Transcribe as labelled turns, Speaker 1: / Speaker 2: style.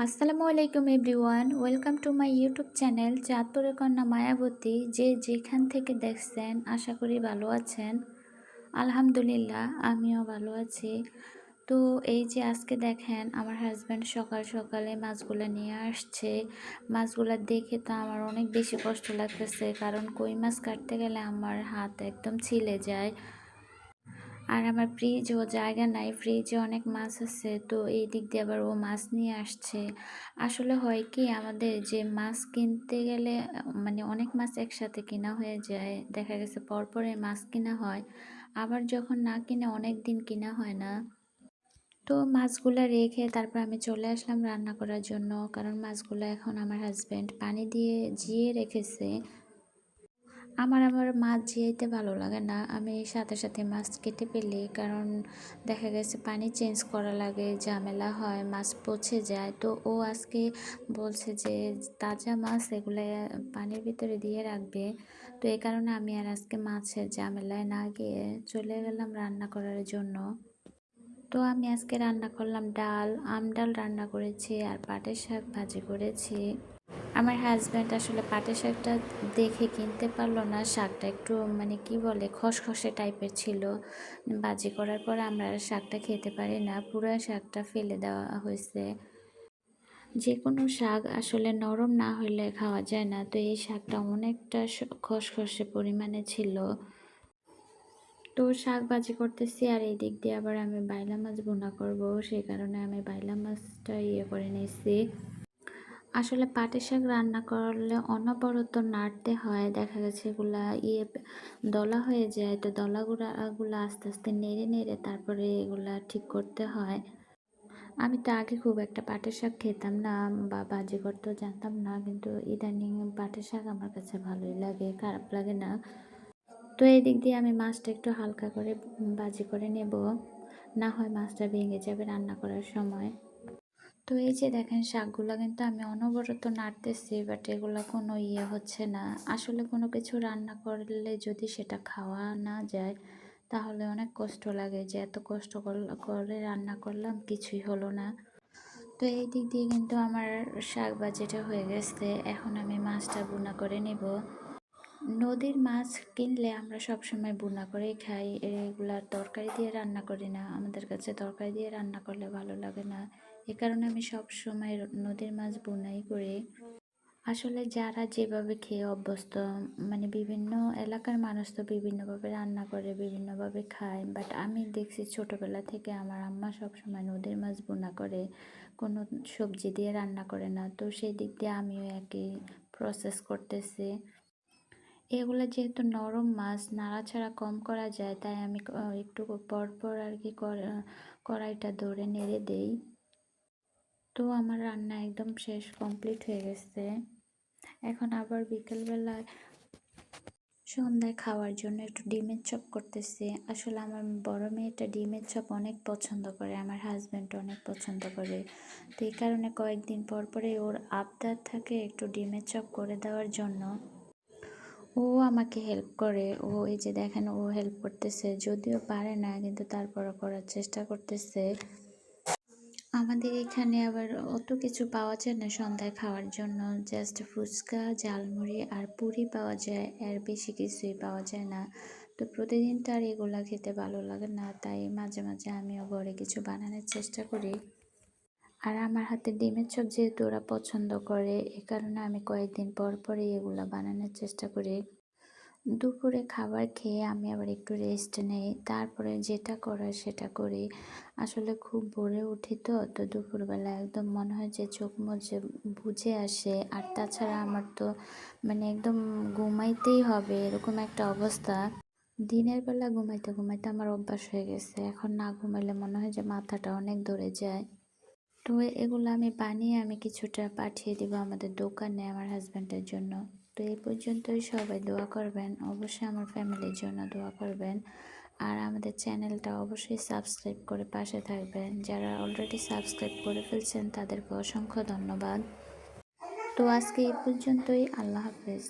Speaker 1: আসসালামু আলাইকুম everyone, welcome to my YouTube channel চাঁদপুরের কন্যা মায়াবতী। যে যেখান থেকে দেখছেন আশা করি ভালো আছেন। আলহামদুলিল্লাহ আমিও ভালো আছি। তো এই যে আজকে দেখেন আমার হাজব্যান্ড সকাল সকালে মাছগুলো নিয়ে আসছে। মাছগুলো দেখে তো আমার অনেক বেশি কষ্ট লাগতেছে, কারণ কই মাছ কাটতে গেলে আমার হাত একদম ছিলে যায়। আর আমার ফ্রিজেও জায়গা নাই, ফ্রিজে অনেক মাছ আছে, তো এই দিক দিয়ে আবার ও মাছ নিয়ে আসছে। আসলে হয় কি, আমাদের যে মাছ কিনতে গেলে মানে অনেক মাছ একসাথে কিনা হয়ে যায়, দেখা গেছে পরপরে মাছ কিনা হয়, আবার যখন না কিনে অনেক দিন কিনা হয় না। তো মাছগুলা রেখে তারপর আমি চলে আসলাম রান্না করার জন্য, কারণ মাছগুলো এখন আমার হাজব্যান্ড পানি দিয়ে জিয়ে রেখেছে। আমার মাছ জিয়াইতে ভালো লাগে না, আমি সাথে সাথে মাছ কেটে ফেলি, কারণ দেখা গেছে পানি চেঞ্জ করা লাগে, ঝামেলা হয়, মাছ পচে যায়। তো ও আজকে বলছে যে তাজা মাছ এগুলো পানির ভিতরে দিয়ে রাখবে। তো এই কারণে আমি আর আজকে মাছের ঝামেলায় না গিয়ে চলে গেলাম রান্না করার জন্য। তো আমি আজকে রান্না করলাম ডাল, ডাল রান্না করেছি, আর পাটের শাক ভাজি করেছি। আমার হাজব্যান্ড আসলে পাটের শাকটা দেখে কিনতে পারলো না, শাকটা একটু মানে কি বলে খসখসে টাইপের ছিল। ভাজি করার পর আমরা আর শাকটা খেতে পারি না, পুরো শাকটা ফেলে দেওয়া হয়েছে। যে কোনো শাক আসলে নরম না হলে খাওয়া যায় না, তো এই শাকটা অনেকটা খসখসে পরিমাণে ছিল। তো শাক ভাজি করতেছি, আর এই দিক দিয়ে আবার আমি বাইলা মাছ ভুনা করব, সেই কারণে আমি বাইলা মাছটা করে নিয়েছি। আসলে পাটের শাক রান্না করলে অনবরত নাড়তে হয়, দেখা গেছে এগুলা দলা হয়ে যায়, তো দলাগুলা আস্তে আস্তে নেড়ে নেড়ে তারপরে এগুলা ঠিক করতে হয়। আমি তো আগে খুব একটা পাটের শাক খেতাম না বা ভাজি করতেও জানতাম না, কিন্তু ইদানিং পাটের শাক আমার কাছে ভালোই লাগে, খারাপ লাগে না। তো এই দিক দিয়ে আমি মাছটা একটু হালকা করে ভাজি করে নেব, না হয় মাছটা ভেঙে যাবে রান্না করার সময়। তো এই যে দেখেন শাকগুলো কিন্তু আমি অনবরত নাড়তেছি, বাট এগুলো কোনো হচ্ছে না। আসলে কোনো কিছু রান্না করলে যদি সেটা খাওয়া না যায় তাহলে অনেক কষ্ট লাগে, যে এত কষ্ট করে রান্না করলাম কিছুই হলো না। তো এই দিক দিয়ে কিন্তু আমার শাক ভাজিটা হয়ে গেছে, এখন আমি মাছটা ভুনা করে নেব। নদীর মাছ কিনলে আমরা সবসময় ভুনা করেই খাই, এগুলা তরকারি দিয়ে রান্না করি না, আমাদের কাছে তরকারি দিয়ে রান্না করলে ভালো লাগে না। এ কারণে আমি সবসময় নদীর মাছ ভুনাই করি। আসলে যারা যেভাবে খেয়ে অভ্যস্ত, মানে বিভিন্ন এলাকার মানুষ তো বিভিন্নভাবে রান্না করে, বিভিন্নভাবে খায়, বাট আমি দেখছি ছোটবেলা থেকে আমার আম্মা সবসময় নদীর মাছ ভুনা করে, কোনো সবজি দিয়ে রান্না করে না। তো সেই দিক দিয়ে আমিও একই প্রসেস করতেছি। এগুলো যেহেতু নরম মাছ, নাড়াচাড়া কম করা যায়, তাই আমি একটু পর পর আর কি কড়াইটা ধরে নেড়ে দেই। তো আমার রান্না একদম শেষ, কমপ্লিট হয়ে গেছে। এখন আবার বিকেলবেলায় সন্ধ্যায় খাওয়ার জন্য একটু ডিমের চপ করতেছি। আসলে আমার বড় মেয়েটা ডিমের চপ অনেক পছন্দ করে, আমার হাজব্যান্ড অনেক পছন্দ করে। তো এই কারণে কয়েকদিন পর পরে ওর আবদার থাকে একটু ডিমের চপ করে দেওয়ার জন্য। ও আমাকে হেল্প করে, ও এই যে দেখেন ও হেল্প করতেছে, যদিও পারে না কিন্তু তারপরও করার চেষ্টা করতেছে। আমাদের এখানে আবার অত কিছু পাওয়া যায় না সন্ধ্যায় খাওয়ার জন্য, জাস্ট ফুচকা, ঝালমুড়ি আর পুরি পাওয়া যায়, এর বেশি কিছুই পাওয়া যায় না। তো প্রতিদিন তো আর এগুলা খেতে ভালো লাগে না, তাই মাঝে মাঝে আমিও ঘরে কিছু বানানোর চেষ্টা করি। আর আমার হাতে ডিমের চপ যেহেতু ওরা পছন্দ করে, এ কারণে আমি কয়েকদিন পর পরই এগুলা বানানোর চেষ্টা করি। দুপুরে খাবার খেয়ে আমি আবার একটু রেস্ট নেই, তারপরে যেটা করার সেটা করি। আসলে খুব ভোরে উঠি, তো দুপুরবেলা একদম মনে হয় যে চোখ মুজে বুজে আসে, আর তাছাড়া আমার তো মানে একদম ঘুমাইতেই হবে এরকম একটা অবস্থা। দিনের বেলা ঘুমাইতে ঘুমাইতে আমার অভ্যাস হয়ে গেছে, এখন না ঘুমাইলে মনে হয় যে মাথাটা অনেক ধরে যায়। তো এগুলো আমি বানিয়ে আমি কিছুটা পাঠিয়ে দিব আমাদের দোকানে আমার হাজব্যান্ডের জন্য। তো এই পর্যন্তই, সবাই দোয়া করবেন, অবশ্যই আমার ফ্যামিলির জন্য দোয়া করবেন। আর আমাদের চ্যানেলটা অবশ্যই সাবস্ক্রাইব করে পাশে থাকবেন, যারা অলরেডি সাবস্ক্রাইব করে ফেলছেন তাদেরকে অসংখ্য ধন্যবাদ। তো আজকে এই পর্যন্তই, আল্লাহ হাফেজ।